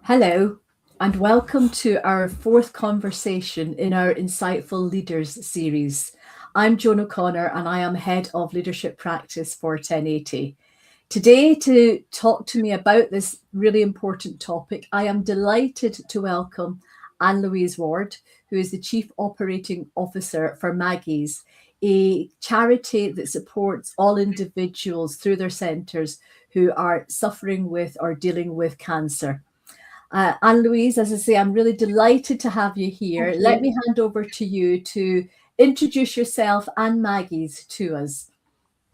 Hello, and welcome to our fourth conversation in our Insightful Leaders series. I'm Joan O'Connor, and I am Head of Leadership Practice for 1080. Today, to talk to me about this really important topic, I am delighted to welcome Louise Ward, who is the Chief Operating Officer for Maggies, a charity that supports all individuals through their centres who are suffering with or dealing with cancer. Louise, as I say, I'm really delighted to have you here. Let me hand over to you to introduce yourself and Maggies to us.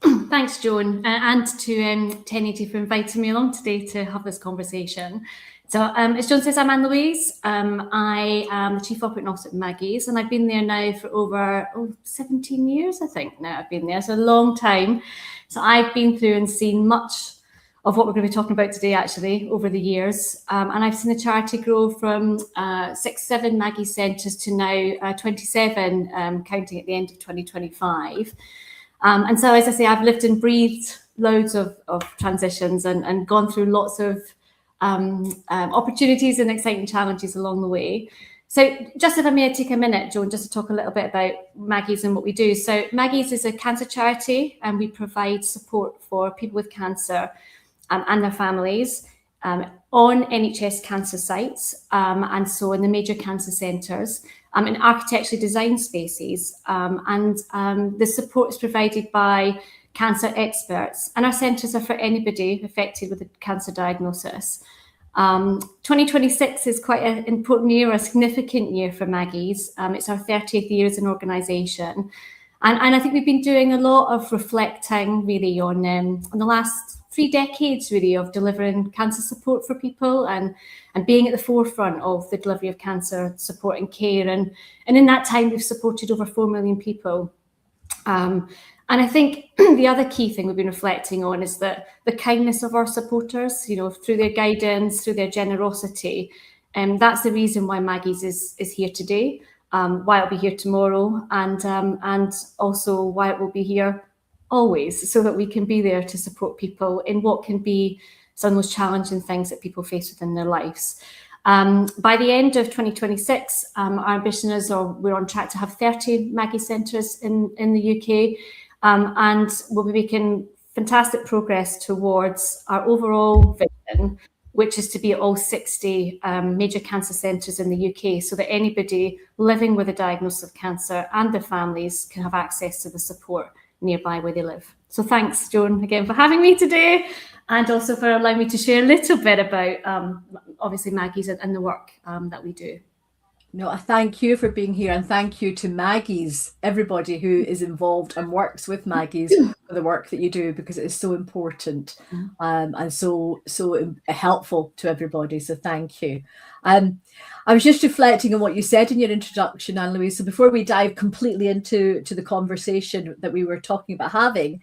Thanks, Joan, and to 1080 for inviting me along today to have this conversation. So, as Joan says, I'm Louise. I am the Chief Operating Officer at Maggies, and I've been there now for over 17 years, I think. Now I've been there, so a long time. So I've been through and seen much of what we're going to be talking about today, actually, over the years. And I've seen the charity grow from 7 Maggie centres to now 27, counting at the end of 2025. And so, as I say, I've lived and breathed loads of transitions and gone through lots of opportunities and exciting challenges along the way. So just if I may take a minute, Joan, just to talk a little bit about Maggies and what we do. So Maggies is a cancer charity, and we provide support for people with cancer and their families on NHS cancer sites, and so in the major cancer centres, in architecturally designed spaces, and the support is provided by cancer experts, and our centres are for anybody affected with a cancer diagnosis. 2026 is quite an important year, a significant year for Maggies. It's our 30th year as an organisation, and I think we've been doing a lot of reflecting really on the last 3 decades really of delivering cancer support for people and being at the forefront of the delivery of cancer support and care. And in that time, we've supported over 4 million people. And I think the other key thing we've been reflecting on is that the kindness of our supporters, through their guidance, through their generosity. And that's the reason why Maggies is here today, why it'll be here tomorrow, and also why it will be here always, so that we can be there to support people in what can be some of the most challenging things that people face within their lives. By the end of 2026, our ambition is, or we're on track to have 30 Maggie centres in the UK, and we'll be making fantastic progress towards our overall vision, which is to be at all 60 major cancer centres in the UK, so that anybody living with a diagnosis of cancer and their families can have access to the support nearby where they live. So thanks, Joan, again for having me today, and also for allowing me to share a little bit about obviously Maggies and the work that we do. No, I thank you for being here, and thank you to Maggies, everybody who is involved and works with Maggies for the work that you do, because it is so important and so helpful to everybody. So thank you. I was just reflecting on what you said in your introduction, Louise. So before we dive completely into the conversation that we were talking about having,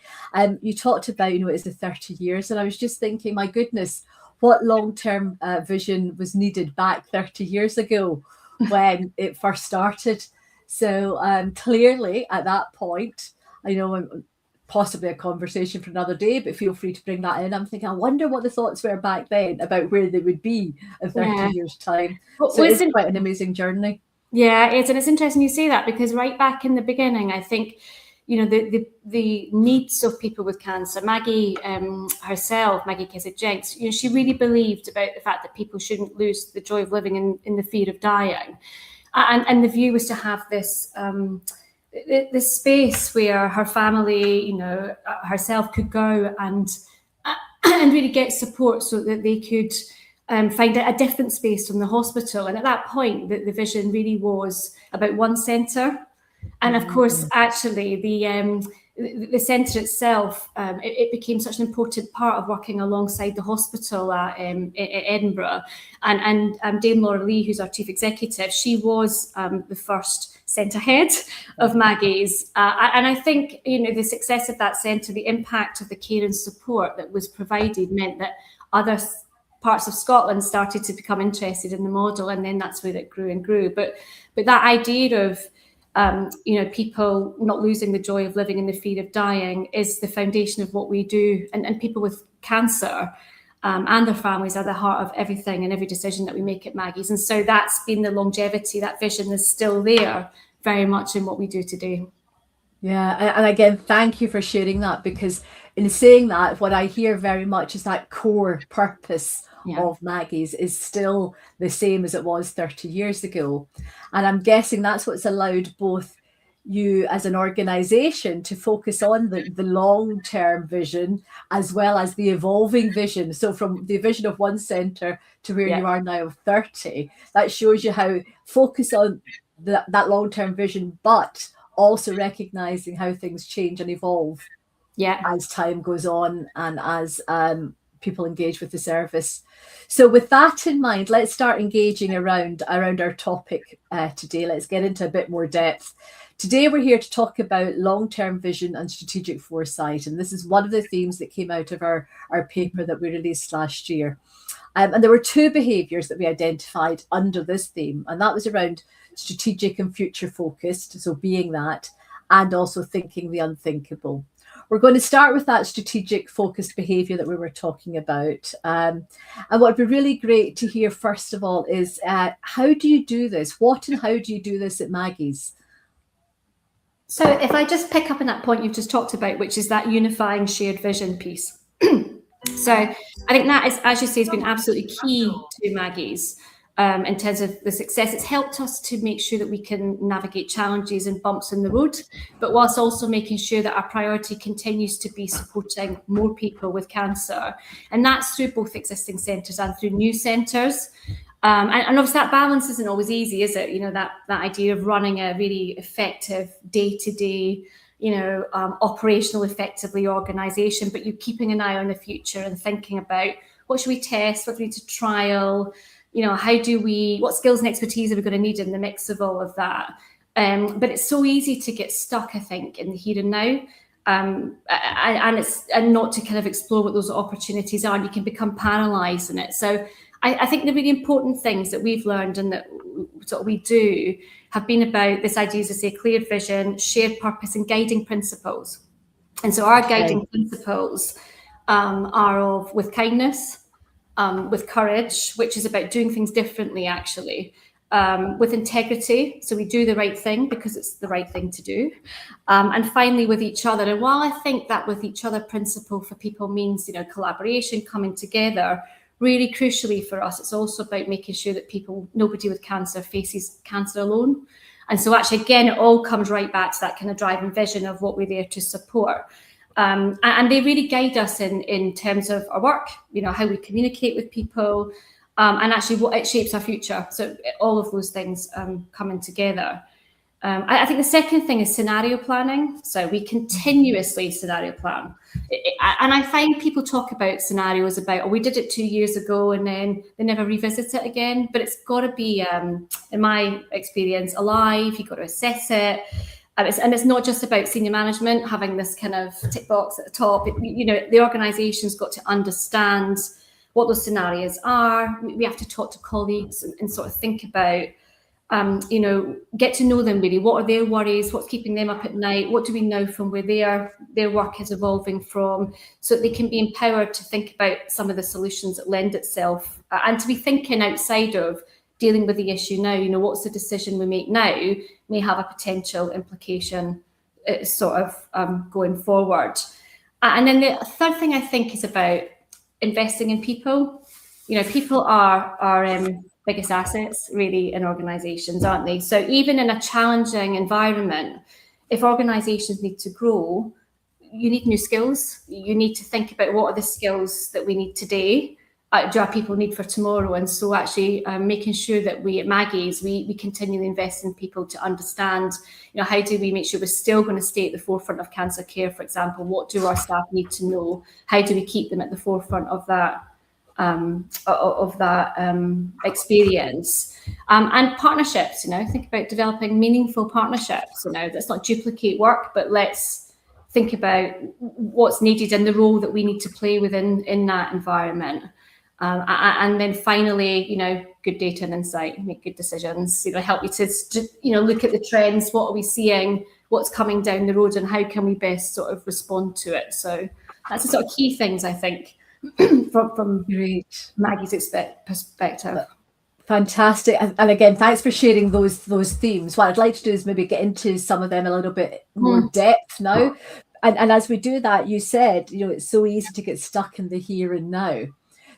you talked about, it's the 30 years. And I was just thinking, my goodness, what long-term vision was needed back 30 years ago when it first started. So clearly at that point, I know possibly a conversation for another day, but feel free to bring that in. I'm thinking, I wonder what the thoughts were back then about where they would be in 30 years' time. So it's quite an amazing journey. Yeah, it is. And it's interesting you say that, because right back in the beginning, I think, the needs of people with cancer, Maggie herself, Maggie Keswick-Jenks, she really believed about the fact that people shouldn't lose the joy of living in the fear of dying. And the view was to have this space where her family, herself could go and really get support, so that they could find a different space from the hospital. And at that point, the vision really was about one centre. And of course, actually, the centre itself, it became such an important part of working alongside the hospital at Edinburgh. And Dame Laura Lee, who's our chief executive, she was the first centre head of Maggies. And I think, the success of that centre, the impact of the care and support that was provided, meant that other parts of Scotland started to become interested in the model, and then that's where it grew and grew. But that idea of people not losing the joy of living in the fear of dying is the foundation of what we do. And people with cancer and their families are the heart of everything and every decision that we make at Maggies. And so that's been the longevity, that vision is still there very much in what we do today. Yeah, and again, thank you for sharing that, because in saying that, what I hear very much is that core purpose of Maggies is still the same as it was 30 years ago. And I'm guessing that's what's allowed both you as an organisation to focus on the long-term vision as well as the evolving vision. So from the vision of one centre to where you are now of 30, that shows you how focus on that long-term vision, but also recognizing how things change and evolve as time goes on and as people engage with the service. So with that in mind, let's start engaging around our topic today. Let's get into a bit more depth. Today we're here to talk about long-term vision and strategic foresight, and this is one of the themes that came out of our paper that we released last year. And there were two behaviours that we identified under this theme, and that was around strategic and future focused, so being that, and also thinking the unthinkable. We're going to start with that strategic focused behaviour that we were talking about. And what would be really great to hear, first of all, is how do you do this? What and how do you do this at Maggies? So if I just pick up on that point you've just talked about, which is that unifying shared vision piece. So I think that is, as you say, has been absolutely key to Maggies in terms of the success. It's helped us to make sure that we can navigate challenges and bumps in the road, but whilst also making sure that our priority continues to be supporting more people with cancer. And that's through both existing centres and through new centres. And obviously that balance isn't always easy, is it? You know, that idea of running a really effective day-to-day, operational effectively organisation, but you're keeping an eye on the future and thinking about what should we test, what do we need to trial, what skills and expertise are we going to need in the mix of all of that? But it's so easy to get stuck, I think, in the here and now, and not to kind of explore what those opportunities are, and you can become paralysed in it. So I think the really important things that we've learned and that sort of we do have been about this idea, as I say, clear vision, shared purpose, and guiding principles. And so our guiding principles are of with kindness, with courage, which is about doing things differently, actually, with integrity. So we do the right thing because it's the right thing to do. And finally, with each other. And while I think that with each other principle for people means, collaboration, coming together, really crucially for us, it's also about making sure that nobody with cancer faces cancer alone. And so actually, again, it all comes right back to that kind of driving vision of what we're there to support. And they really guide us in terms of our work, how we communicate with people, and actually what it shapes our future. So all of those things coming together. I think the second thing is scenario planning. So we continuously scenario plan. And I find people talk about scenarios about, we did it 2 years ago and then they never revisit it again. But it's got to be, in my experience, alive. You've got to assess it. And it's not just about senior management having this kind of tick box at the top. The organisation's got to understand what those scenarios are. We have to talk to colleagues and sort of think about, get to know them really. What are their worries? What's keeping them up at night? What do we know from where their work is evolving from, so that they can be empowered to think about some of the solutions that lend itself, and to be thinking outside of dealing with the issue now. What's the decision we make now may have a potential implication going forward. And then the third thing I think is about investing in people. People are our biggest assets really in organisations, aren't they? So even in a challenging environment, if organisations need to grow, you need new skills. You need to think about what are the skills that we need today, do our people need for tomorrow? And so actually making sure that we at Maggies, we continually invest in people to understand, how do we make sure we're still going to stay at the forefront of cancer care, for example? What do our staff need to know? How do we keep them at the forefront of that experience, and partnerships? Think about developing meaningful partnerships. Let's not duplicate work, but let's think about what's needed and the role that we need to play in that environment. And then finally, good data and insight, make good decisions. Help you to look at the trends. What are we seeing? What's coming down the road, and how can we best sort of respond to it? So that's the sort of key things I think from Great. Maggie's perspective. Fantastic. And again, thanks for sharing those themes. What I'd like to do is maybe get into some of them a little bit more depth now. And as we do that, you said, it's so easy to get stuck in the here and now.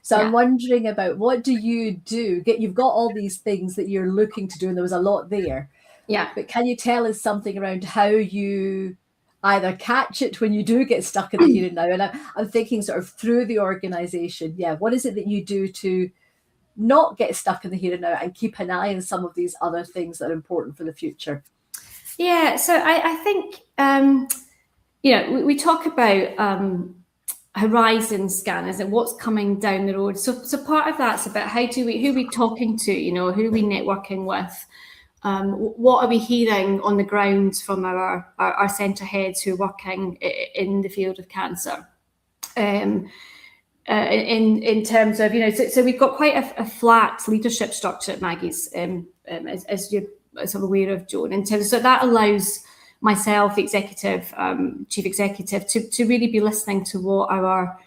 So I'm wondering about, what do? You've got all these things that you're looking to do, and there was a lot there. Yeah. But can you tell us something around how you either catch it when you do get stuck in the here and now? And I'm thinking sort of through the organization. Yeah. What is it that you do to not get stuck in the here and now and keep an eye on some of these other things that are important for the future? Yeah. So I think, we talk about horizon scanners and what's coming down the road. So part of that's about who are we talking to, who are we networking with? What are we hearing on the ground from our centre heads who are working in the field of cancer? In terms of, so we've got quite a flat leadership structure at Maggies, as you're sort of aware of, Joan, in terms of, so that allows myself, the chief executive, to really be listening to what our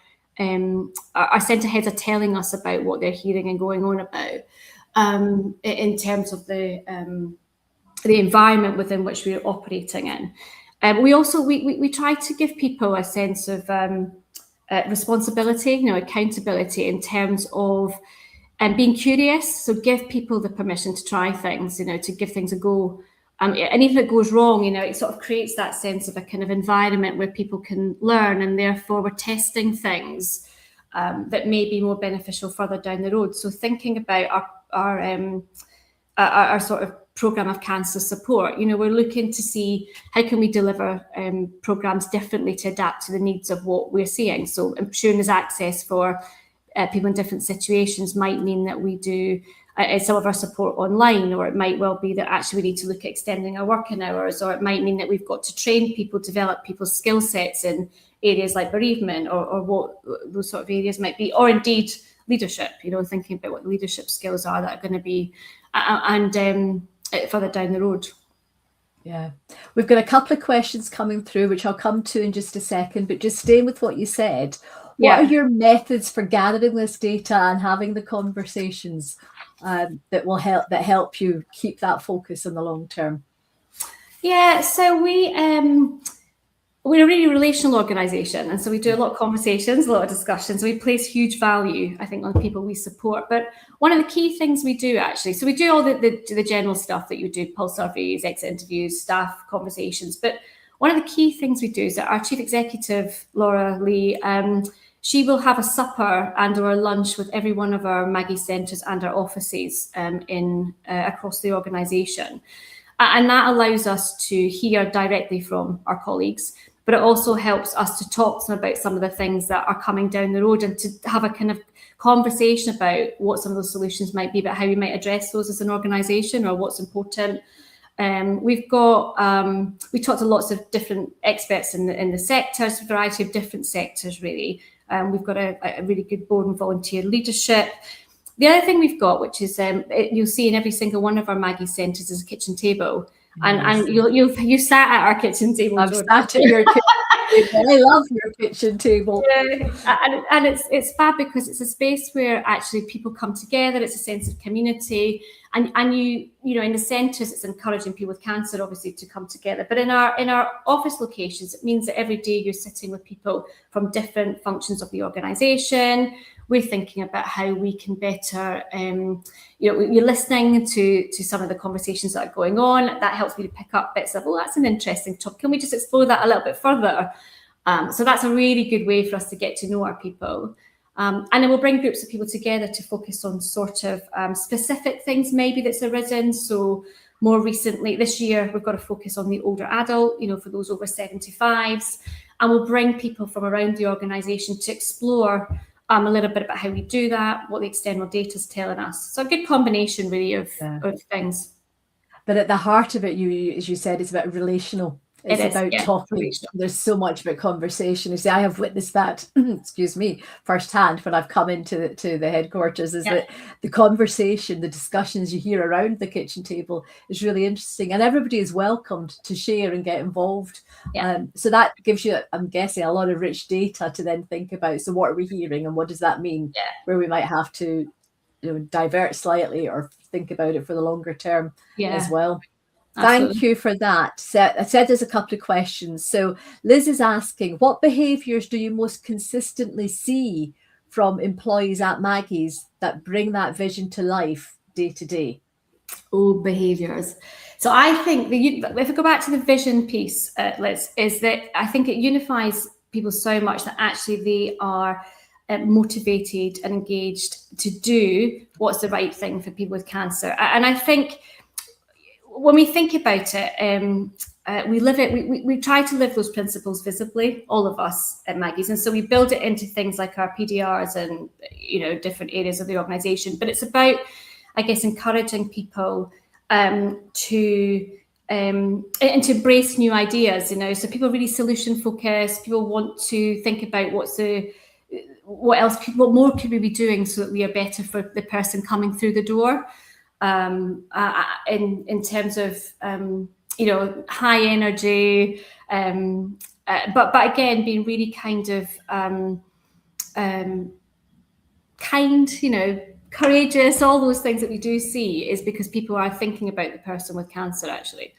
centre heads are telling us about what they're hearing and going on about, in terms of the environment within which we're operating in. We also we try to give people a sense of responsibility, accountability in terms of being curious. So give people the permission to try things, to give things a go. And even if it goes wrong, it sort of creates that sense of a kind of environment where people can learn, and therefore we're testing things that may be more beneficial further down the road. So thinking about our sort of programme of cancer support, we're looking to see how can we deliver programmes differently to adapt to the needs of what we're seeing. So ensuring there's access for people in different situations might mean that we do some of our support online, or it might well be that actually we need to look at extending our working hours, or it might mean that we've got to train people, develop people's skill sets in areas like bereavement, or what those sort of areas might be, or indeed leadership, thinking about what the leadership skills are that are going to be further down the road. Yeah, we've got a couple of questions coming through, which I'll come to in just a second, but just staying with what you said, what are your methods for gathering this data and having the conversations that help you keep that focus in the long term? Yeah, so we're a really relational organisation, and so we do a lot of conversations, a lot of discussions. We place huge value, I think, on the people we support. But one of the key things we do, actually, so we do all the general stuff that you do, pulse surveys, exit interviews, staff conversations. But one of the key things we do is that our chief executive, Laura Lee, she will have a supper and or a lunch with every one of our Maggies centres and our offices across the organisation. And that allows us to hear directly from our colleagues, but it also helps us to talk to them about some of the things that are coming down the road, and to have a kind of conversation about what some of those solutions might be, about how we might address those as an organisation, or what's important. We talked to lots of different experts in the sectors, a variety of different sectors, really. We've got a really good board and volunteer leadership. The other thing we've got, which is you'll see in every single one of our Maggies centres, is a kitchen table, and you sat at our kitchen table. I've sat at your kitchen table. I love your kitchen table. Yeah, and it's fab because it's a space where actually people come together. It's a sense of community, and you in the centres, it's encouraging people with cancer obviously to come together. But in our office locations, it means that every day you're sitting with people from different functions of the organisation. We're thinking about how we can better, you're listening to some of the conversations that are going on. That helps me to pick up bits of, that's an interesting topic. Can we just explore that a little bit further? So that's a really good way for us to get to know our people. And then we'll bring groups of people together to focus on sort of specific things maybe that's arisen. So more recently, this year, we've got to focus on the older adult, for those over 75s. And we'll bring people from around the organisation to explore a little bit about how we do that, what the external data is telling us. So a good combination, really, of things. But at the heart of it, as you said, it's about relational. It's about talking. There's so much about conversation. You see, I have witnessed that, excuse me, firsthand when I've come into the headquarters, is that the conversation, the discussions you hear around the kitchen table is really interesting, and everybody is welcomed to share and get involved. So that gives you, I'm guessing, a lot of rich data to then think about. So what are we hearing, and what does that mean? Where we might have to, divert slightly or think about it for the longer term as well. Absolutely. Thank you for that. I said there's a couple of questions. So Liz is asking, what behaviours do you most consistently see from employees at Maggies that bring that vision to life day to day? Oh, behaviours. So I think if we go back to the vision piece, Liz, is that I think it unifies people so much that actually they are motivated and engaged to do what's the right thing for people with cancer. And I think when we think about it, we live it. We try to live those principles visibly, all of us at Maggies, and so we build it into things like our PDRs and different areas of the organisation. But it's about, I guess, encouraging people to embrace new ideas. So people are really solution focused. People want to think about what more could we be doing so that we are better for the person coming through the door. In terms of high energy, but again being really kind of courageous. All those things that we do see is because people are thinking about the person with cancer actually.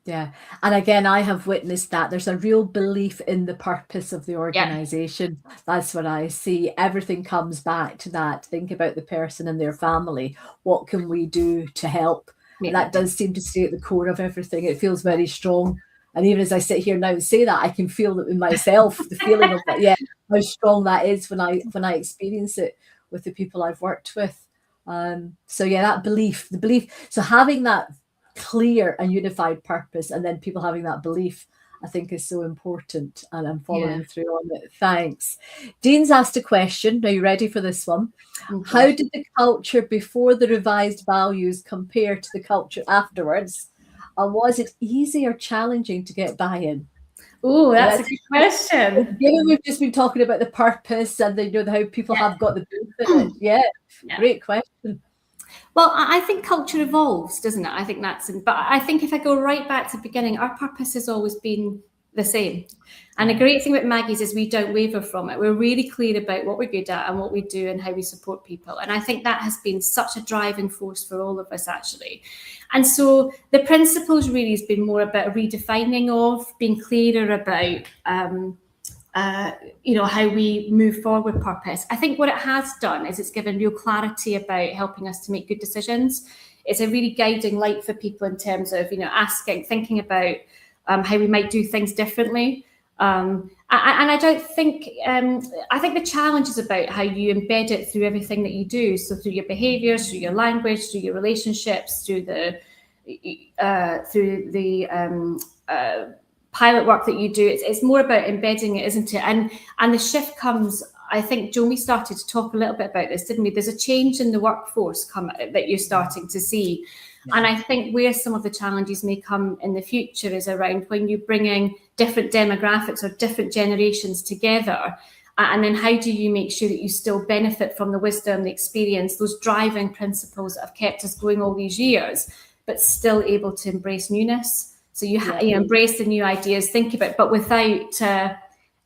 Yeah. And again, I have witnessed that there's a real belief in the purpose of the organisation. That's what I see. Everything comes back to that. Think about the person and their family. What can we do to help? And that does seem to stay at the core of everything. It feels very strong. And even as I sit here now and say that, I can feel that in myself, the feeling of that, how strong that is when I experience it with the people I've worked with. That belief, so having that clear and unified purpose, and then people having that belief, I think is so important, and I'm following through on it. Thanks. Dean's asked a question. Are you ready for this one? Okay. How did the culture before the revised values compare to the culture afterwards? And was it easy or challenging to get buy-in? Oh, that's a good question. Given we've just been talking about the purpose and how people have got the belief in it. Great question. Well, I think culture evolves, doesn't it? I think but I think if I go right back to the beginning, our purpose has always been the same. And the great thing with Maggies is we don't waver from it. We're really clear about what we're good at and what we do and how we support people. And I think that has been such a driving force for all of us, actually. And so the principles really has been more about a redefining of, being clearer about, how we move forward with purpose. I think what it has done is it's given real clarity about helping us to make good decisions. It's a really guiding light for people in terms of, thinking about how we might do things differently. And I don't think, I think the challenge is about how you embed it through everything that you do. So through your behaviours, through your language, through your relationships, through the pilot work that you do. It's more about embedding it, isn't it? And the shift comes, I think, Joan, we started to talk a little bit about this, didn't we? There's a change in the workforce that you're starting to see. Yeah. And I think where some of the challenges may come in the future is around when you're bringing different demographics or different generations together. And then how do you make sure that you still benefit from the wisdom, the experience, those driving principles that have kept us going all these years, but still able to embrace newness? So you embrace the new ideas, think about, but without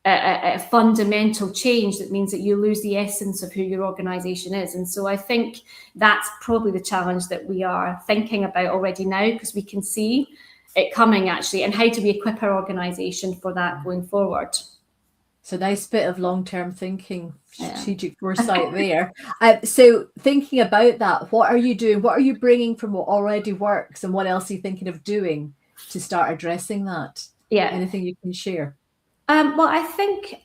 a fundamental change that means that you lose the essence of who your organisation is. And so I think that's probably the challenge that we are thinking about already now, because we can see it coming actually. And how do we equip our organisation for that going forward? It's a nice bit of long-term thinking, strategic foresight there. So thinking about that, what are you doing? What are you bringing from what already works, and what else are you thinking of doing to start addressing that? Anything you can share? Well, I think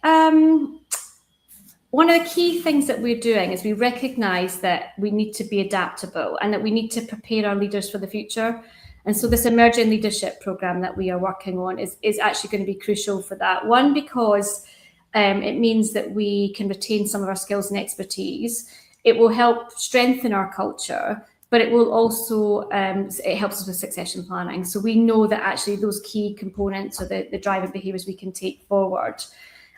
one of the key things that we're doing is we recognise that we need to be adaptable and that we need to prepare our leaders for the future. And so this emerging leadership programme that we are working on is actually going to be crucial for that. One, because it means that we can retain some of our skills and expertise. It will help strengthen our culture. but it will also, it helps us with succession planning. So we know that actually those key components are the driving behaviours we can take forward.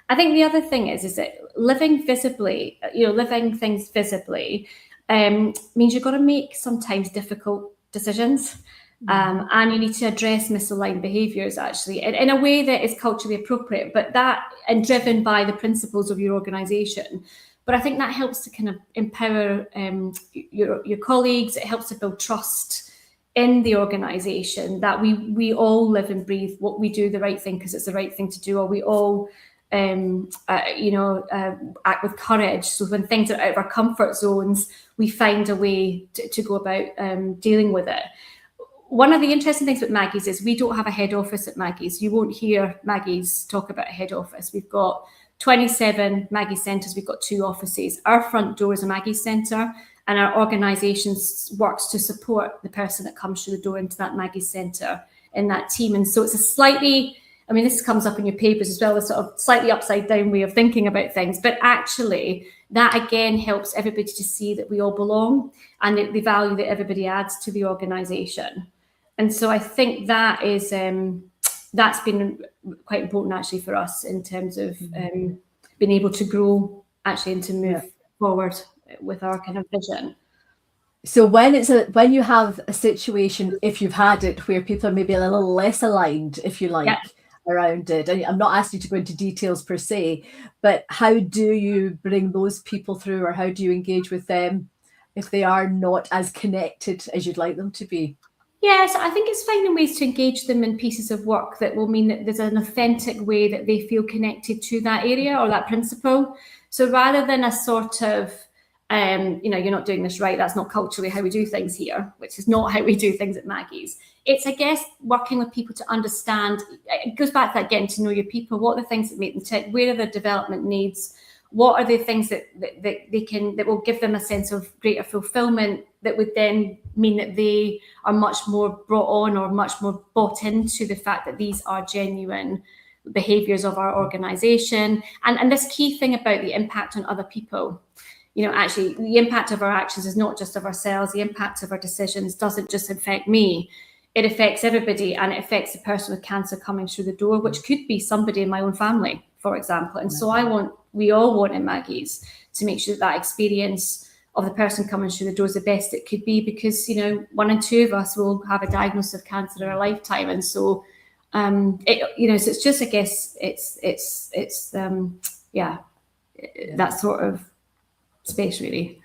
I think the other thing is that living visibly, living things visibly means you've got to make sometimes difficult decisions. And you need to address misaligned behaviours actually in a way that is culturally appropriate, but that and driven by the principles of your organisation. But I think that helps to kind of empower your colleagues. It helps to build trust in the organisation that we all live and breathe what we do the right thing because it's the right thing to do, or we all act with courage. So when things are out of our comfort zones, we find a way to go about dealing with it. One of the interesting things with Maggies is we don't have a head office at Maggies. You won't hear Maggies talk about a head office. We've got 27 Maggie centres. We've got 2 offices. Our front door is a Maggie centre, and our organisation works to support the person that comes through the door into that Maggie centre in that team. And so it's a slightly, this comes up in your papers as well, a sort of slightly upside down way of thinking about things. But actually, that again helps everybody to see that we all belong and the value that everybody adds to the organisation. And so I think that is that's been quite important actually for us in terms of being able to grow actually and to move forward with our kind of vision. So when you have a situation, if you've had it, where people are maybe a little less aligned, if you like, around it, and I'm not asking you to go into details per se, but how do you bring those people through, or how do you engage with them if they are not as connected as you'd like them to be? Yes, I think it's finding ways to engage them in pieces of work that will mean that there's an authentic way that they feel connected to that area or that principle. So rather than a sort of, you're not doing this right, that's not culturally how we do things here, which is not how we do things at Maggies. It's, I guess, working with people to understand, it goes back to that getting to know your people. What are the things that make them tick? Where are their development needs? What are the things that will give them a sense of greater fulfillment that would then mean that they are much more brought on or much more bought into the fact that these are genuine behaviours of our organisation. And this key thing about the impact on other people. Actually, the impact of our actions is not just of ourselves. The impact of our decisions doesn't just affect me. It affects everybody, and it affects the person with cancer coming through the door, which could be somebody in my own family, for example. And so we all want in Maggies to make sure that experience of the person coming through the door is the best it could be, because 1 in 2 of us will have a diagnosis of cancer in our lifetime. And so so it's just, I guess it's that sort of space really.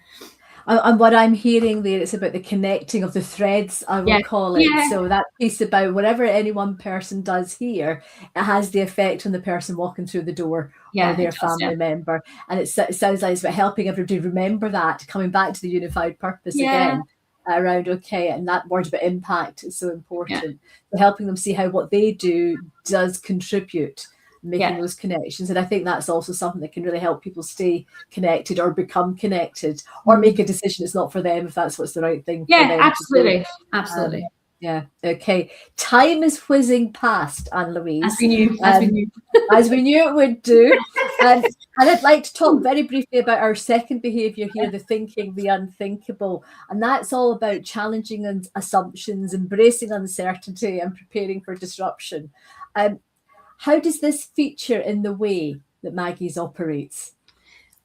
And what I'm hearing there, it's about the connecting of the threads, I will call it. Yeah. So that piece about whatever any one person does here, it has the effect on the person walking through the door or their family member. And it sounds like it's about helping everybody remember that, coming back to the unified purpose again around, and that word about impact is so important. So helping them see how what they do does contribute, making those connections. And I think that's also something that can really help people stay connected or become connected or make a decision it's not for them if that's what's the right thing for them. Absolutely. Okay. Time is whizzing past, Anne-Louise. As we knew. As we knew it would do. And I'd like to talk very briefly about our second behaviour here, the thinking the unthinkable. And that's all about challenging assumptions, embracing uncertainty and preparing for disruption. How does this feature in the way that Maggies operates?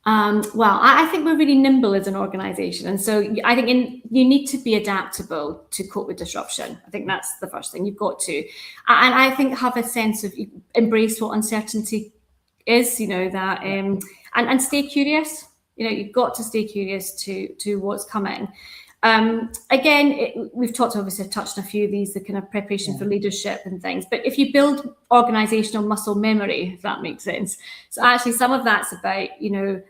Well, I think we're really nimble as an organisation. And so I think you need to be adaptable to cope with disruption. I think that's the first thing you've got to. And I think have a sense of embrace what uncertainty is, and stay curious. You've got to stay curious to what's coming. Again, we've touched on a few of these, the kind of preparation for leadership and things. But if you build organisational muscle memory, if that makes sense. So actually some of that's about,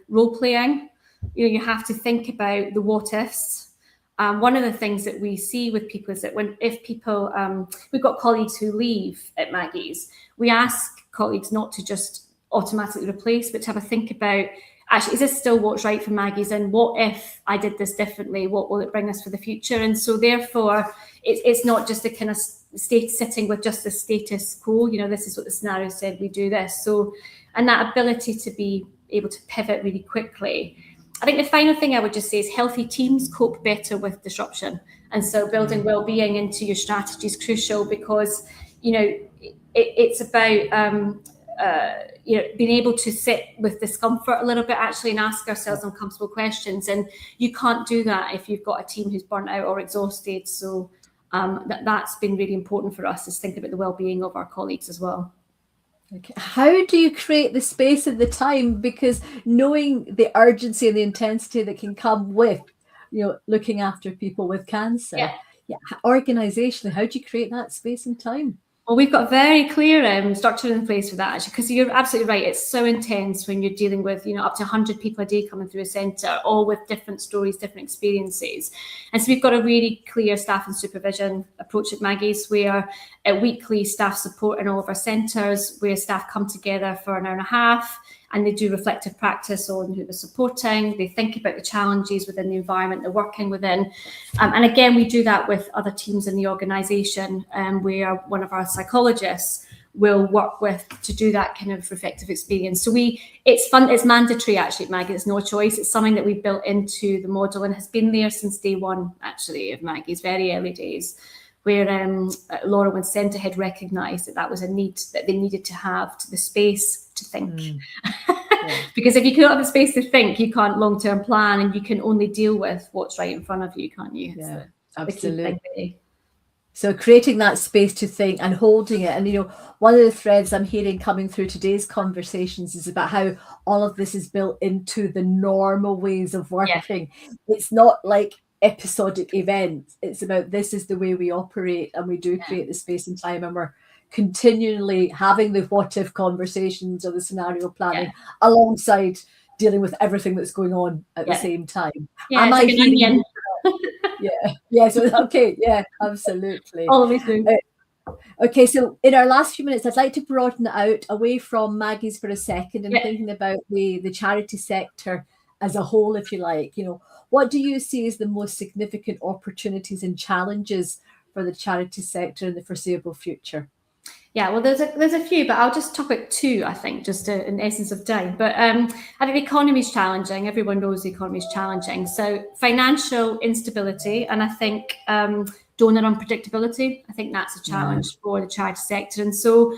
role playing. You have to think about the what ifs. One of the things that we see with people is that if people, we've got colleagues who leave at Maggies, we ask colleagues not to just automatically replace, but to have a think about, actually, is this still what's right for Maggies? And what if I did this differently? What will it bring us for the future? And so therefore, it's not just a kind of sitting with just the status quo. This is what the scenario said, we do this. So, and that ability to be able to pivot really quickly I think the final thing I would just say is healthy teams cope better with disruption. And so building well-being into your strategy is crucial, because, it's about, being able to sit with discomfort a little bit, actually, and ask ourselves uncomfortable questions. And you can't do that if you've got a team who's burnt out or exhausted. So that's been really important for us, is think about the well-being of our colleagues as well. Okay. How do you create the space and the time? Because knowing the urgency and the intensity that can come with, looking after people with cancer, organisationally, how do you create that space and time? Well, we've got very clear structure in place for that, actually, because you're absolutely right. It's so intense when you're dealing with, up to 100 people a day coming through a centre, all with different stories, different experiences. And so we've got a really clear staff and supervision approach at Maggies, where weekly staff support in all of our centres, where staff come together for an hour and a half, and they do reflective practice on who they're supporting. They think about the challenges within the environment they're working within. And again, we do that with other teams in the organisation, where one of our psychologists will work with to do that kind of reflective experience. So it's fun, it's mandatory, actually, Maggie. It's no choice. It's something that we built into the model and has been there since day one, actually, of Maggie's very early days, where Laura, when centre had recognised that was a need that they needed to have, to the space to think. Because if you can't have the space to think, you can't long-term plan, and you can only deal with what's right in front of you, can't you? Yeah, absolutely. So creating that space to think and holding it. And, one of the threads I'm hearing coming through today's conversations is about how all of this is built into the normal ways of working. It's not like episodic events. It's about, this is the way we operate, and we do create the space and time, and we're continually having the what if conversations or the scenario planning alongside dealing with everything that's going on at the same time. Am I hearing? Absolutely. Always do. Okay, so in our last few minutes, I'd like to broaden it out away from Maggie's for a second, and thinking about the charity sector as a whole, if you like. What do you see as the most significant opportunities and challenges for the charity sector in the foreseeable future? Yeah, well, there's a few, but I'll just talk about two, I think, just in essence of time. But I think the economy is challenging. Everyone knows the economy is challenging. So financial instability, and I think donor unpredictability, I think that's a challenge for the charity sector. And so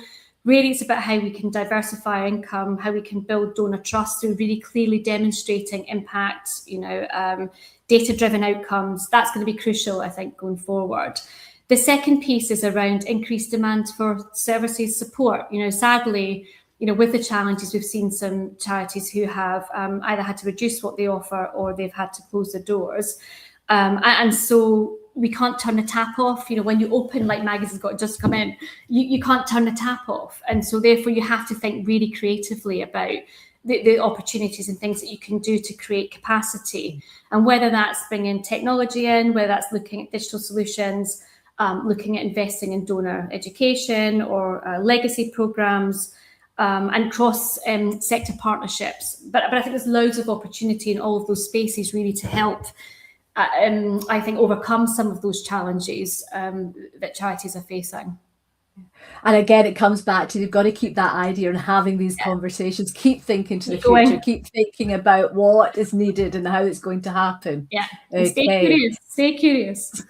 really it's about how we can diversify our income, how we can build donor trust through really clearly demonstrating impact, data-driven outcomes. That's going to be crucial, I think, going forward. The second piece is around increased demand for services support. Sadly, with the challenges, we've seen some charities who have either had to reduce what they offer, or they've had to close their doors. And so we can't turn the tap off. When you open, like Maggies has got just come in, you can't turn the tap off. And so therefore you have to think really creatively about the opportunities and things that you can do to create capacity. And whether that's bringing technology in, whether that's looking at digital solutions, looking at investing in donor education or legacy programs, and cross-sector partnerships. But I think there's loads of opportunity in all of those spaces really to help, I think, overcome some of those challenges that charities are facing. And again, it comes back to, you've got to keep that idea and having these conversations, keep thinking to the future, keep thinking about what is needed and how it's going to happen. Stay curious.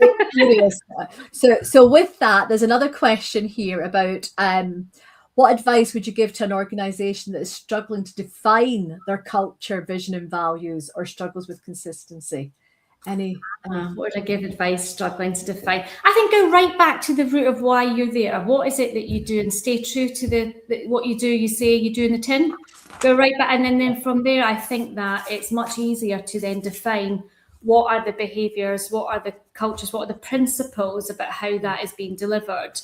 So with that, there's another question here about what advice would you give to an organisation that is struggling to define their culture, vision and values, or struggles with consistency? What would I give advice struggling to define? I think go right back to the root of why you're there. What is it that you do, and stay true to what you do, you say you do in the tin. Go right back, and then from there, I think that it's much easier to then define what are the behaviours, what are the cultures, what are the principles about how that is being delivered.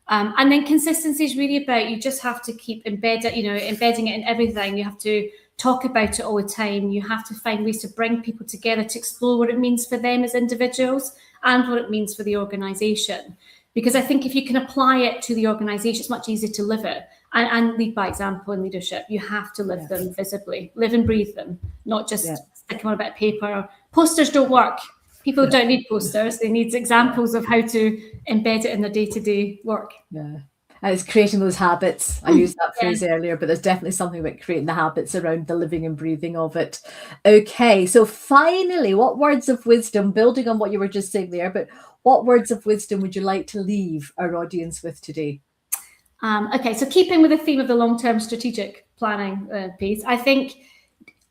And then consistency is really about, you just have to keep embedding it in everything. You have to talk about it all the time. You have to find ways to bring people together to explore what it means for them as individuals and what it means for the organisation. Because I think if you can apply it to the organisation, it's much easier to live it and lead by example in leadership. You have to live them visibly, live and breathe them, not just stick them on a bit of paper. Posters don't work. People don't need posters. They need examples of how to embed it in their day-to-day work. Yeah. And it's creating those habits. I used that phrase earlier, but there's definitely something about creating the habits around the living and breathing of it. Okay, so finally, what words of wisdom, building on what you were just saying there, but what words of wisdom would you like to leave our audience with today? Okay, so keeping with the theme of the long-term strategic planning piece, I think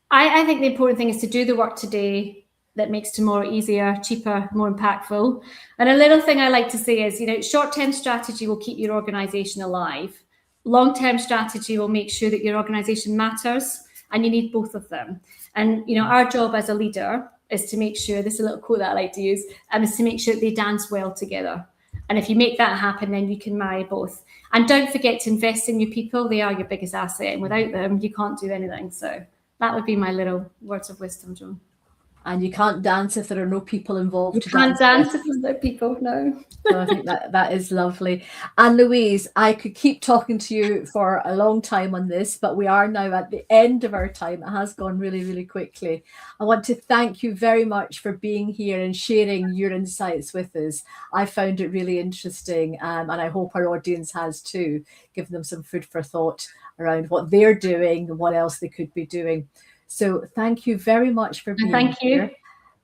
the important thing is to do the work today that makes tomorrow easier, cheaper, more impactful. And a little thing I like to say is, short-term strategy will keep your organization alive. Long-term strategy will make sure that your organization matters, and you need both of them. And, our job as a leader is to make sure, this is a little quote that I like to use, is to make sure that they dance well together. And if you make that happen, then you can marry both. And don't forget to invest in your people. They are your biggest asset. And without them, you can't do anything. So that would be my little words of wisdom, Joan. And you can't dance if there are no people involved. You can't dance if there's no people, no. So I think that is lovely. And Louise, I could keep talking to you for a long time on this, but we are now at the end of our time. It has gone really, really quickly. I want to thank you very much for being here and sharing your insights with us. I found it really interesting, and I hope our audience has too, given them some food for thought around what they're doing and what else they could be doing. So thank you very much for being here.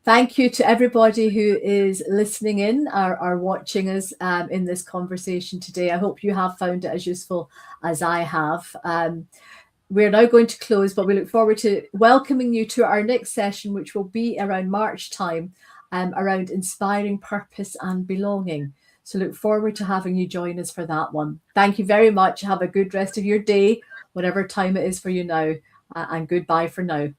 Thank you to everybody who is listening in or watching us in this conversation today. I hope you have found it as useful as I have. We're now going to close, but we look forward to welcoming you to our next session, which will be around March time, around inspiring purpose and belonging. So look forward to having you join us for that one. Thank you very much. Have a good rest of your day, whatever time it is for you now. And goodbye for now.